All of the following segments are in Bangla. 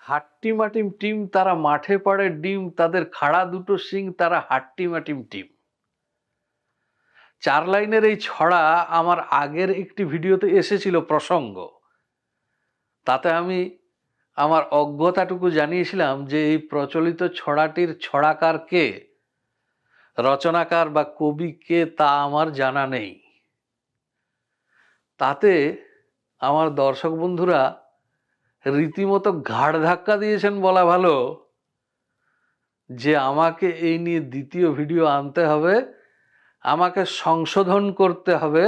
হাট্টিমাটিম টিম তারা মাঠে পাড়ে ডিম, তাদের খাড়া দুটো শিং তারা হাট্টিমাটিম টিম। 4 লাইনের এই ছড়া আমার আগের একটি ভিডিওতে এসেছিল প্রসঙ্গ। তাতে আমি আমার অজ্ঞতাটুকু জানিয়েছিলাম যে এই প্রচলিত ছড়াটির ছড়াকার কে, রচনাকার বা কবি কে তা আমার জানা নেই। তাতে আমার দর্শক বন্ধুরা রীতিমতো ঘাড় ধাক্কা দিয়েছেন বলা ভালো, যে আমাকে এই নিয়ে দ্বিতীয় ভিডিও আনতে হবে, আমাকে সংশোধন করতে হবে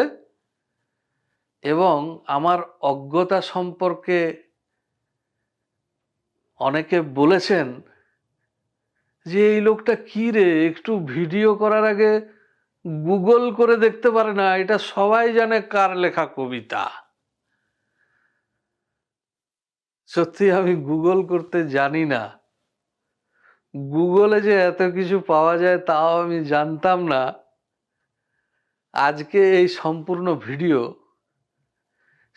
এবং আমার অজ্ঞতা সম্পর্কে অনেকে বলেছেন যে এই লোকটা কি রে, একটু ভিডিও করার আগে গুগল করে দেখতে পারে না, এটা সবাই জানে কার লেখা কবিতা। সত্যি আমি গুগল করতে জানি না, গুগলে যে এত কিছু পাওয়া যায় তাও আমি জানতাম না। আজকে এই সম্পূর্ণ ভিডিও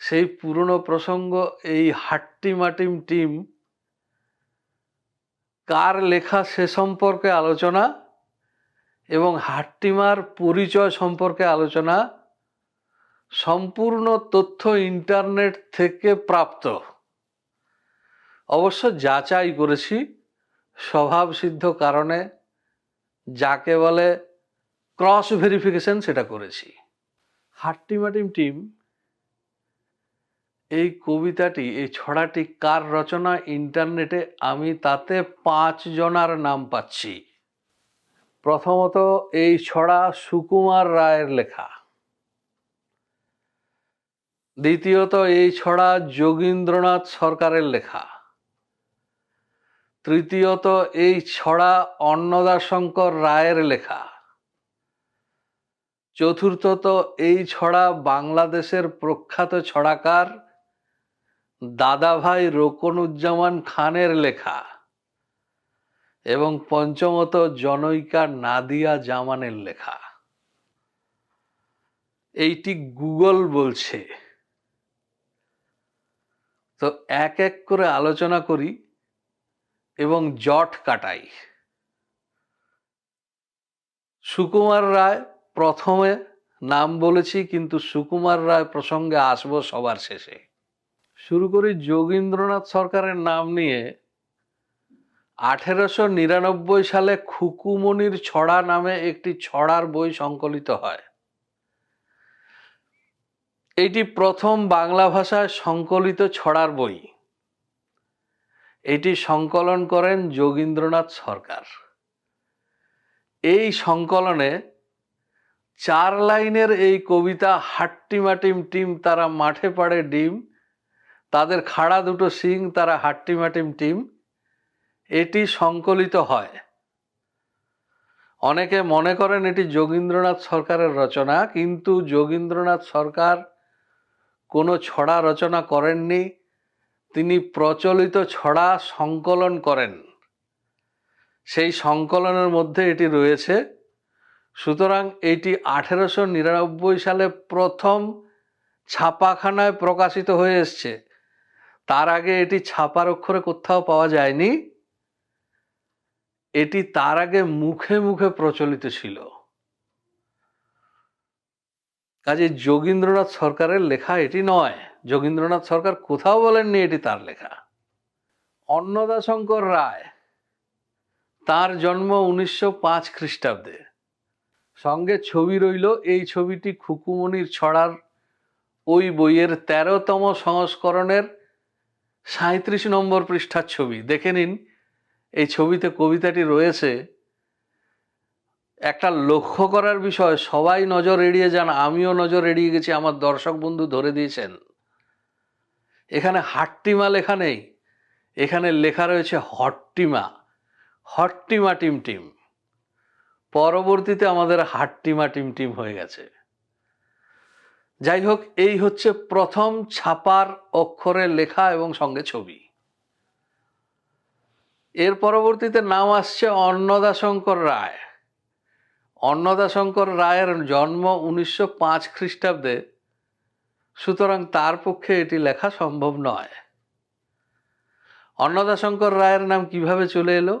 সেই পুরনো প্রসঙ্গ, এই হাট্টিমাটিম টিম কার লেখা সে সম্পর্কে আলোচনা এবং হাট্টিমার পরিচয় সম্পর্কে আলোচনা। সম্পূর্ণ তথ্য ইন্টারনেট থেকে প্রাপ্ত, অবশ্য যাচাই করেছি স্বভাবসিদ্ধ কারণে, যাকে বলে ক্রস ভেরিফিকেশন, সেটা করেছি। হাট্টিমাটিম টিম এই কবিতাটি, এই ছড়াটি কার রচনা, ইন্টারনেটে আমি তাতে 5 জনার নাম পাচ্ছি। প্রথমত এই ছড়া সুকুমার রায়ের লেখা। দ্বিতীয়ত এই ছড়া যোগীন্দ্রনাথ সরকারের লেখা। তৃতীয়ত এই ছড়া অন্নদাশঙ্কর রায়ের লেখা। চতুর্থত এই ছড়া বাংলাদেশের প্রখ্যাত ছড়াকার দাদাভাই রোকনউজ্জামান খানের লেখা। এবং পঞ্চমত জনৈকা নাদিয়া জামানের লেখা। এইটি গুগল বলছে। তো এক এক করে আলোচনা করি এবং জট কাটাই। সুকুমার রায় প্রথমে নাম বলেছি, কিন্তু সুকুমার রায় প্রসঙ্গে আসবো সবার শেষে। শুরু করি যোগীন্দ্রনাথ সরকারের নাম নিয়ে। 1899 সালে খুকুমনির ছড়া নামে একটি ছড়ার বই সংকলিত হয়। এটি প্রথম বাংলা ভাষায় সংকলিত ছড়ার বই। এটি সংকলন করেন যোগীন্দ্রনাথ সরকার। এই সংকলনে 4 লাইনের এই কবিতা হাট্টিমাটিম টিম তারা মাঠে পাড়ে ডিম, তাদের খাড়া দুটো শিং তারা হাট্টিমাটিম টিম, এটি সংকলিত হয়। অনেকে মনে করেন এটি যোগীন্দ্রনাথ সরকারের রচনা, কিন্তু যোগীন্দ্রনাথ সরকার কোনো ছড়া রচনা করেননি, তিনি প্রচলিত ছড়া সংকলন করেন। সেই সংকলনের মধ্যে এটি রয়েছে। সুতরাং এটি 1899 সালে প্রথম ছাপাখানায় প্রকাশিত হয়ে এসছে। তার আগে এটি ছাপার অক্ষরে কোথাও পাওয়া যায়নি। এটি তার আগে মুখে মুখে প্রচলিত ছিল। কাজে যোগীন্দ্রনাথ সরকারের লেখা এটি নয়। যোগীন্দ্রনাথ সরকার কোথাও বলেননি এটি তার লেখা। অন্নদাশঙ্কর রায়, তার জন্ম 1905 খ্রিস্টাব্দে। সঙ্গে ছবি রইল। এই ছবিটি খুকুমনির ছড়ার ওই বইয়ের 13তম সংস্করণের 37 নম্বর পৃষ্ঠার ছবি। দেখে নিন, এই ছবিতে কবিতাটি রয়েছে। একটা লক্ষ্য করার বিষয়, সবাই নজর এড়িয়ে যান, আমিও নজর এড়িয়ে গেছি, আমার দর্শক বন্ধু ধরে দিয়েছেন। এখানে হাট্টিমা লেখা নেই, এখানে লেখা রয়েছে হট্টিমা, হট্টিমা টিম টিম। পরবর্তীতে আমাদের হাট্টিমা টিম টিম হয়ে গেছে। যাই হোক, এই হচ্ছে প্রথম ছাপার অক্ষরে লেখা এবং সঙ্গে ছবি। এর পরবর্তীতে নাম আসছে অন্নদাশঙ্কর রায়। অন্নদাশঙ্কর রায়ের জন্ম 1905 খ্রিস্টাব্দে, সুতরাং তার পক্ষে এটি লেখা সম্ভব নয়। অন্নদাশঙ্কর রায়ের নাম কিভাবে চলে এলো?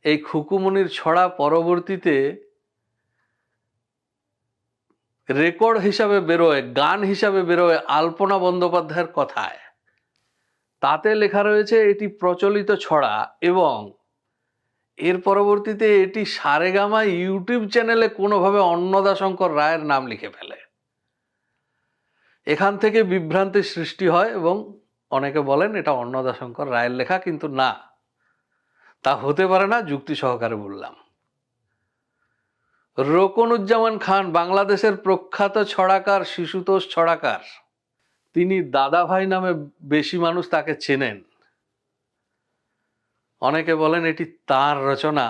এই খুকুমনির ছড়া পরবর্তীতে রেকর্ড হিসাবে বেরোয়, গান হিসাবে বেরোয় আলপনা বন্দ্যোপাধ্যায়ের কথায়। তাতে লেখা রয়েছে এটি প্রচলিত ছড়া, এবং এর পরবর্তীতে এটি সারেগামা ইউটিউব চ্যানেলে কোনোভাবে অন্নদাশঙ্কর রায়ের নাম লিখে ফেলে। এখান থেকে বিভ্রান্তির সৃষ্টি হয় এবং অনেকে বলেন এটা অন্নদাশঙ্কর রায়ের লেখা, কিন্তু না, তা হতে পারে না, যুক্তি সহকারে বললাম। রোকনউজ্জামান খান বাংলাদেশের প্রখ্যাত ছড়াকার, শিশুতোষ ছড়াকার। তিনি দাদাভাই নামে বেশি মানুষ তাকে চেনেন। অনেকে বলেন এটি তার রচনা,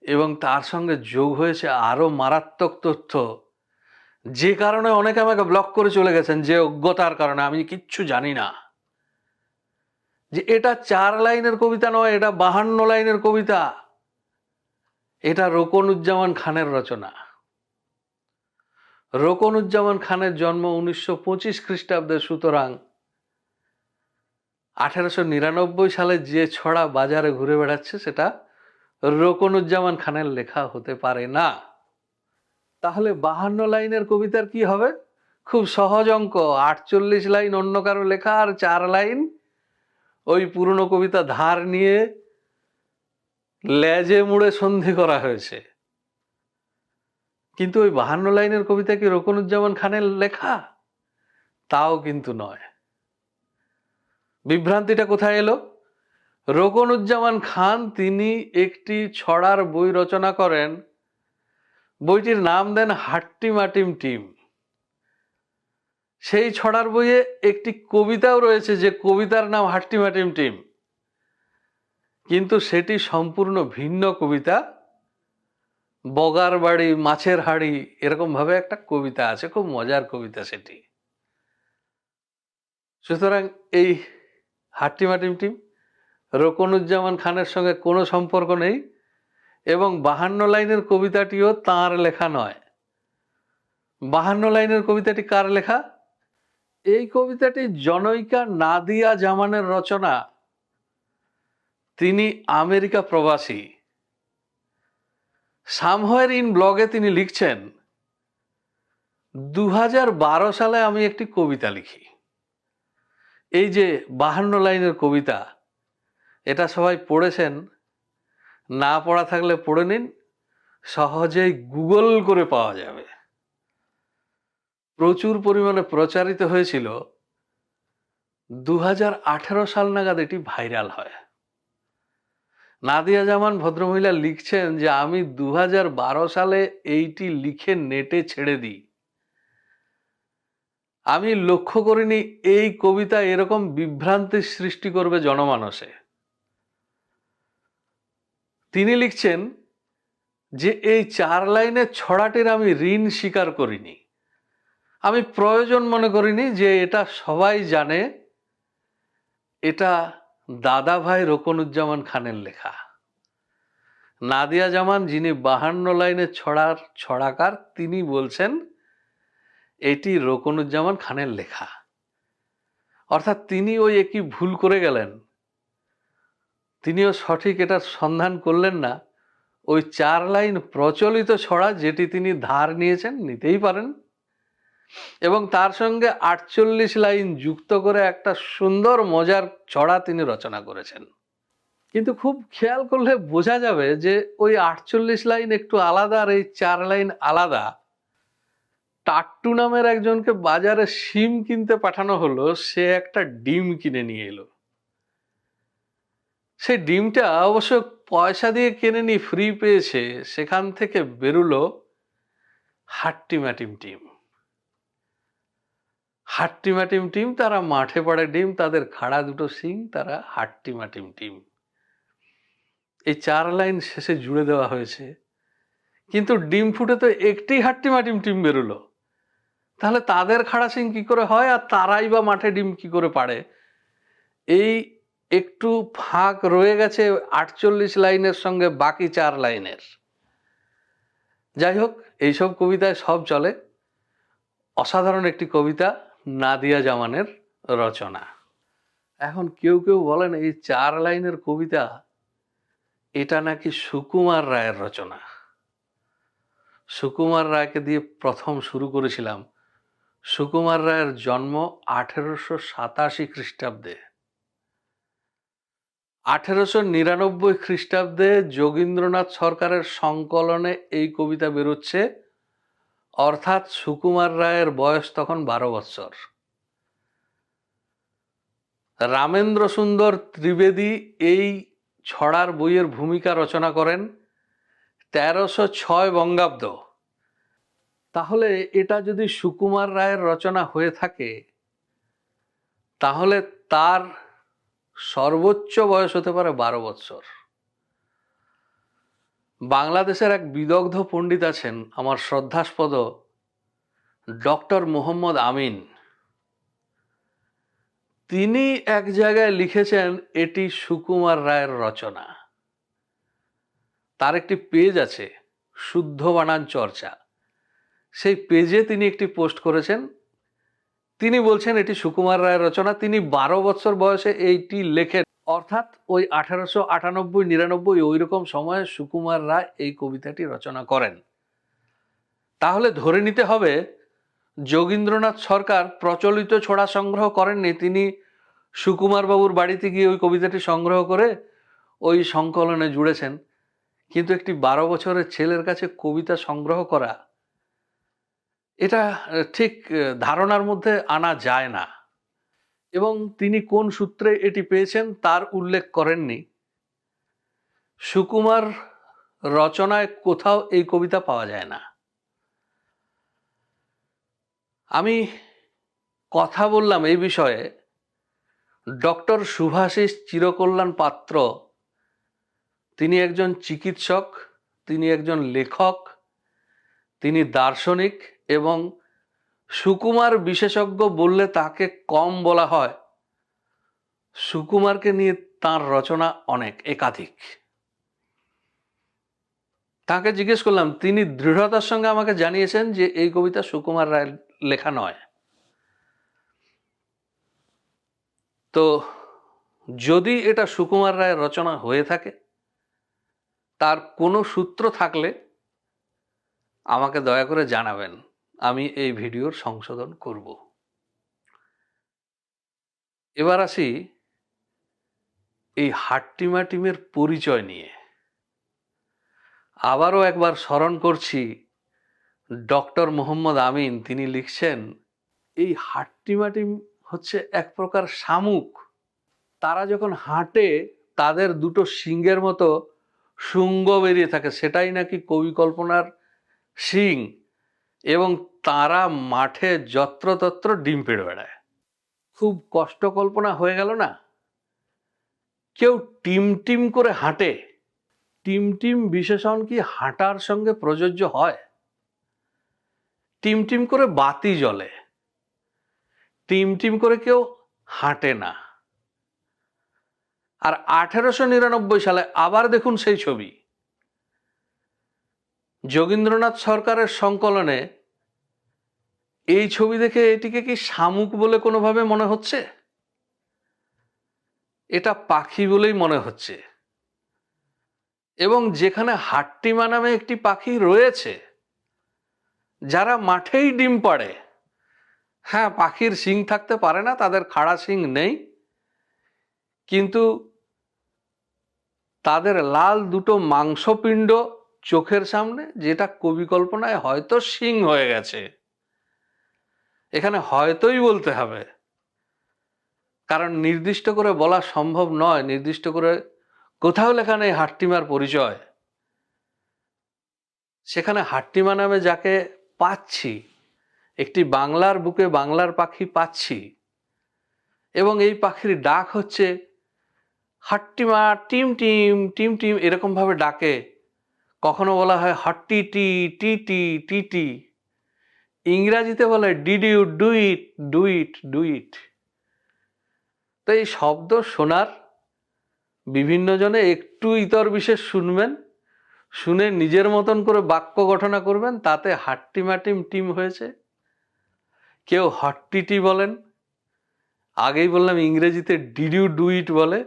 এবং তার সঙ্গে যোগ হয়েছে আরো মারাত্মক তথ্য, যে কারণে অনেকে আমাকে ব্লক করে চলে গেছেন, যে অজ্ঞতার কারণে, আমি কিচ্ছু জানি না, যে এটা 4 লাইনের কবিতা নয়, এটা 52 লাইনের কবিতা, এটা রোকনউজ্জামান খানের রচনা। রোকনউজ্জামান খানের জন্ম 1925 খ্রিস্টাব্দে, সুতরাং 1899 সালে যে ছড়া বাজারে ঘুরে বেড়াচ্ছে সেটা রোকনউজ্জামান খানের লেখা হতে পারে না। তাহলে 52 লাইনের কবিতার কি হবে? খুব সহজ অঙ্ক, 48 লাইন অন্য কারো লেখা আর 4 লাইন ওই পুরনো কবিতা ধার নিয়ে লেজে মুড়ে সন্ধি করা হয়েছে। কিন্তু ওই 52 লাইনের কবিতা কি রোকনউজ্জামান খানের লেখা? তাও কিন্তু নয়। বিভ্রান্তিটা কোথায় এলো? রোকনউজ্জামান খান তিনি একটি ছড়ার বই রচনা করেন, বইটির নাম দেন হাট্টিমাটিম টিম। সেই ছড়ার বইয়ে একটি কবিতাও রয়েছে, যে কবিতার নাম হাট্টিমাটিম টিম, কিন্তু সেটি সম্পূর্ণ ভিন্ন কবিতা। বগার বাড়ি, মাছের হাড়ি, এরকম ভাবে একটা কবিতা আছে, খুব মজার কবিতা সেটি। সুতরাং এই হাট্টিমাটিম টিম রোকনউজ্জামান খানের সঙ্গে কোনো সম্পর্ক নেই, এবং 52 লাইনের কবিতাটিও তাঁর লেখা নয়। 52 লাইনের কবিতাটি কার লেখা? এই কবিতাটি জনৈকা নাদিয়া জামানের রচনা। তিনি আমেরিকা প্রবাসী। সামহোয়ার ইন ব্লগে তিনি লিখছেন, 2012 সালে আমি একটি কবিতা লিখি। এই যে 52 লাইনের কবিতা, এটা সবাই পড়েছেন, না পড়া থাকলে পড়ে নিন, সহজেই গুগল করে পাওয়া যাবে। প্রচুর পরিমাণে প্রচারিত হয়েছিল। 2018 সাল নাগাদ এটি ভাইরাল হয়। নাদিয়া জামান ভদ্রমহিলা লিখছেন যে আমি 2012 সালে এইটি লিখে নেটে ছেড়ে দিই। আমি লক্ষ্য করিনি এই কবিতা এরকম বিভ্রান্তির সৃষ্টি করবে জনমানসে। তিনি লিখছেন যে এই 4 লাইনের ছড়াটির আমি ঋণ স্বীকার করিনি, আমি প্রয়োজন মনে করিনি, যে এটা সবাই জানে এটা দাদাভাই রোকনউজ্জামান খানের লেখা। নাদিয়া জামান, যিনি 52 লাইনের ছড়ার ছড়াকার, তিনি বলছেন এটি রোকনউজ্জামান খানের লেখা। অর্থাৎ তিনি ওই একই ভুল করে গেলেন, তিনিও সঠিক এটার সন্ধান করলেন না। ওই 4 লাইন প্রচলিত ছড়া, যেটি তিনি ধার নিয়েছেন, নিতেই পারেন, এবং তার সঙ্গে 48 লাইন যুক্ত করে একটা সুন্দর মজার ছড়া তিনি রচনা করেছেন। কিন্তু খুব খেয়াল করলে বোঝা যাবে যে ওই 48 লাইন একটু আলাদা আর এই 4 লাইন আলাদা। টাট্টু নামের একজনকে বাজারে শিম কিনতে পাঠানো হলো, সে একটা ডিম কিনে নিয়ে এলো। সেই ডিমটা অবশ্য পয়সা দিয়ে কেনেনি, ফ্রি পেয়েছে। সেখান থেকে বেরুলো হাট্টিমাটিম টিম। হাট্টিমাটিম টিম, তারা মাঠে পড়ে ডিম, তাদের খাড়া দুটো শিং, তারা হাট্টিমাটিম টিম। এই 4 লাইন শেষে জুড়ে দেওয়া হয়েছে, কিন্তু ডিম ফুটে তো একটি হাট্টিমাটিম টিম বেরোলো। তাহলে তাদের খাড়া শিং কি করে হয়, আর তারাই বা মাঠে ডিম কি করে পাড়ে? এই একটু ফাঁক রয়ে গেছে 48 লাইনের সঙ্গে বাকি 4 লাইনের। যাই হোক, এইসব কবিতায় সব চলে। অসাধারণ একটি কবিতা, নাদিয়া জামানের রচনা। এখন কেউ কেউ বলেন এই 4 লাইনের কবিতা এটা নাকি সুকুমার রায়ের রচনা। সুকুমার রায়কে দিয়ে প্রথম শুরু করেছিলাম। সুকুমার রায়ের জন্ম 1887 খ্রিস্টাব্দে। 1899 খ্রিস্টাব্দে যোগীন্দ্রনাথ সরকারের সংকলনে এই কবিতা বেরোচ্ছে, অর্থাৎ সুকুমার রায়ের বয়স তখন 12 বৎসর। রামেন্দ্র সুন্দর ত্রিবেদী এই ছড়ার বইয়ের ভূমিকা রচনা করেন 1306 বঙ্গাব্দ। তাহলে এটা যদি সুকুমার রায়ের রচনা হয়ে থাকে, তাহলে তার সর্বোচ্চ বয়স হতে পারে 12 বৎসর। বাংলাদেশের এক বিদগ্ধ পণ্ডিত আছেন আমার শ্রদ্ধাস্পদ ডক্টর মোহাম্মদ আমিন। তিনি এক জায়গায় লিখেছেন এটি সুকুমার রায়ের রচনা। তার একটি পেজ আছে, শুদ্ধ বানান চর্চা। সেই পেজে তিনি একটি পোস্ট করেছেন। তিনি বলছেন এটি সুকুমার রায়ের রচনা। তিনি 12 বছর বয়সে এইটি লেখেন, অর্থাৎ ওই 1898-99 ওই রকম সময়ে সুকুমার রায় এই কবিতাটি রচনা করেন। তাহলে ধরে নিতে হবে যোগীন্দ্রনাথ সরকার প্রচলিত ছড়া সংগ্রহ করেননি, তিনি সুকুমার বাবুর বাড়িতে গিয়ে ওই কবিতাটি সংগ্রহ করে ওই সংকলনে জুড়েছেন। কিন্তু একটি 12 বছরের ছেলের কাছে কবিতা সংগ্রহ করা, এটা ঠিক ধারণার মধ্যে আনা যায় না। এবং তিনি কোন সূত্রে এটি পেয়েছেন তার উল্লেখ করেননি। সুকুমার রচনায় কোথাও এই কবিতা পাওয়া যায় না। আমি কথা বললাম এই বিষয়ে ডক্টর শুভাশিস চিরকল্যাণ পাত্র। তিনি একজন চিকিৎসক, তিনি একজন লেখক, তিনি দার্শনিক এবং সুকুমার বিশেষজ্ঞ বললে তাকে কম বলা হয়। সুকুমারকে নিয়ে তার রচনা অনেক, একাধিক। তাকে জিজ্ঞেস করলাম, তিনি দৃঢ়তার সঙ্গে আমাকে জানিয়েছেন যে এই কবিতা সুকুমার রায়ের লেখা নয়। তো যদি এটা সুকুমার রায়ের রচনা হয়ে থাকে, তার কোনো সূত্র থাকলে আমাকে দয়া করে জানাবেন, আমি এই ভিডিওর সংশোধন করব। এবার আসি এই হাট্টিমাটিমের পরিচয় নিয়ে। আবারও একবার স্মরণ করছি ডক্টর মোহাম্মদ আমিন। তিনি লিখছেন এই হাট্টিমাটিম হচ্ছে এক প্রকার শামুক। তারা যখন হাঁটে তাদের দুটো শিংয়ের মতো শুঙ্গ বেরিয়ে থাকে, সেটাই নাকি কবি কল্পনার শিং, এবং তারা মাঠে যত্রতত্র ডিম পেড়ে বেড়ায়। খুব কষ্ট কল্পনা হয়ে গেল না? কেউ টিম টিম করে হাঁটে, টিম টিম বিশেষণ কি হাঁটার সঙ্গে প্রযোজ্য হয়? টিম টিম করে বাতি জ্বলে, টিম টিম করে কেউ হাঁটে না। আর 1899 সালে আবার দেখুন সেই ছবি, যোগীন্দ্রনাথ সরকারের সংকলনে। এই ছবি দেখে এটিকে কি শামুক বলে কোনোভাবে মনে হচ্ছে? এটা পাখি বলেই মনে হচ্ছে। এবং যেখানে হাট্টিমা নামে একটি পাখি রয়েছে, যারা মাঠেই ডিম পাড়ে, হ্যাঁ, পাখির শিং থাকতে পারে না, তাদের খাড়া শিং নেই, কিন্তু তাদের লাল দুটো মাংসপিণ্ড চোখের সামনে, যেটা কবি কল্পনায় হয়তো শিং হয়ে গেছে। এখানে হয়তোই বলতে হবে, কারণ নির্দিষ্ট করে বলা সম্ভব নয়, নির্দিষ্ট করে কোথাও লেখা নেই হাট্টিমার পরিচয়। সেখানে হাট্টিমা নামে যাকে পাচ্ছি, একটি বাংলার বুকে বাংলার পাখি পাচ্ছি, এবং এই পাখির ডাক হচ্ছে হাট্টিমা, টিম টিম টিম টিম, এরকম ভাবে ডাকে। কখনো বলা হয় হট্টি টি টি টি টি টি, ইংরাজিতে বলে did you do it do it do it. তো এই শব্দ শোনার বিভিন্ন জনে একটু ইতর বিশেষ শুনবেন, শুনে নিজের মতন করে বাক্য গঠনা করবেন, তাতে হাট্টিমাটিম টিম হয়েছে। কেউ হট্টিটি বলেন, আগেই বললাম ইংরেজিতে ডিড ইউ ডু ইট বলে।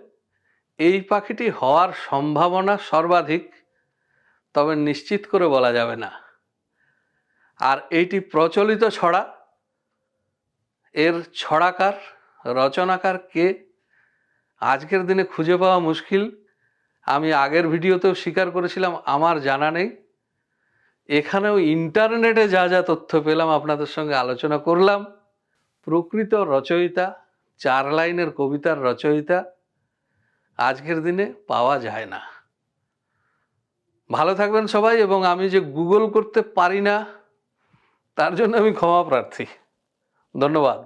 এই পাখিটি হওয়ার সম্ভাবনা সর্বাধিক, তবে নিশ্চিত করে বলা যাবে না। আর এইটি প্রচলিত ছড়া। এর ছড়াকার, রচনাকার কে আজকের দিনে খুঁজে পাওয়া মুশকিল। আমি আগের ভিডিওতেও স্বীকার করেছিলাম আমার জানা নেই। এখানেও ইন্টারনেটে যা যা তথ্য পেলাম আপনাদের সঙ্গে আলোচনা করলাম। প্রকৃত রচয়িতা, 4 লাইনের কবিতার রচয়িতা আজকের দিনে পাওয়া যায় না। ভালো থাকবেন সবাই, এবং আমি যে গুগল করতে পারি না তার জন্য আমি ক্ষমা প্রার্থী। ধন্যবাদ।